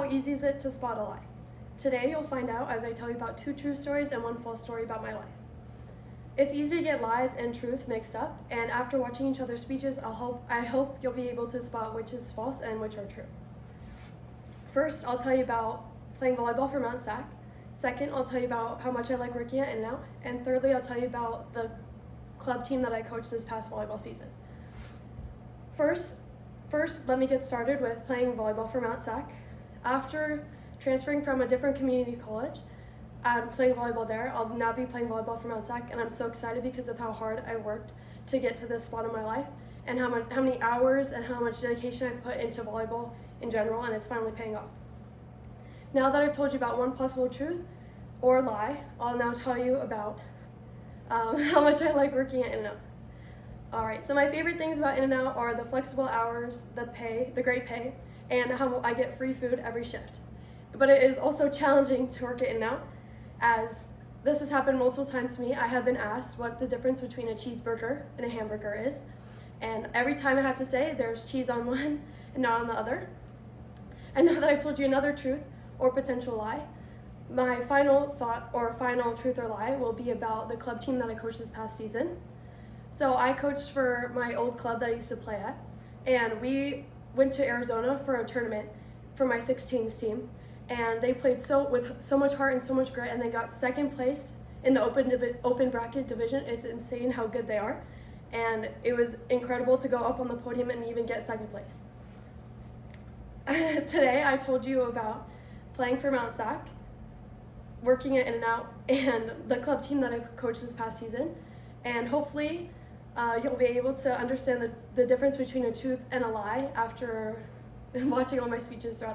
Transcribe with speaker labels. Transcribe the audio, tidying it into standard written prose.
Speaker 1: how easy is it to spot a lie? Today you'll find out as I tell you about 2 true stories and 1 false story about my life. It's easy to get lies and truth mixed up, and after watching each other's speeches, I hope you'll be able to spot which is false and which are true. First, I'll tell you about playing volleyball for Mount Sac. Second, I'll tell you about how much I like working at In-N-Out. And thirdly, I'll tell you about the club team that I coached this past volleyball season. First, let me get started with playing volleyball for Mount Sac. After transferring from a different community college and playing volleyball there, I'll now be playing volleyball for Mount Sac, and I'm so excited because of how hard I worked to get to this spot in my life and how many hours and how much dedication I put into volleyball in general, and it's finally paying off. Now that I've told you about 1 possible truth or lie, I'll now tell you about how much I like working at In-N-Out. Alright, so my favorite things about In-N-Out are the flexible hours, the great pay, and how I get free food every shift. But it is also challenging to work at In-N-Out, as this has happened multiple times to me. I have been asked what the difference between a cheeseburger and a hamburger is, and every time I have to say there's cheese on one and not on the other. And now that I've told you another truth or potential lie, my final thought or final truth or lie will be about the club team that I coached this past season. So I coached for my old club that I used to play at, and we went to Arizona for a tournament for my 16s team, and they played with so much heart and so much grit, and they got 2nd place in the open bracket division. It's insane how good they are, and it was incredible to go up on the podium and even get 2nd place. Today I told you about playing for Mount Sac, working at In-N-Out, and the club team that I coached this past season, and hopefully you'll be able to understand the difference between a truth and a lie after watching all my speeches throughout the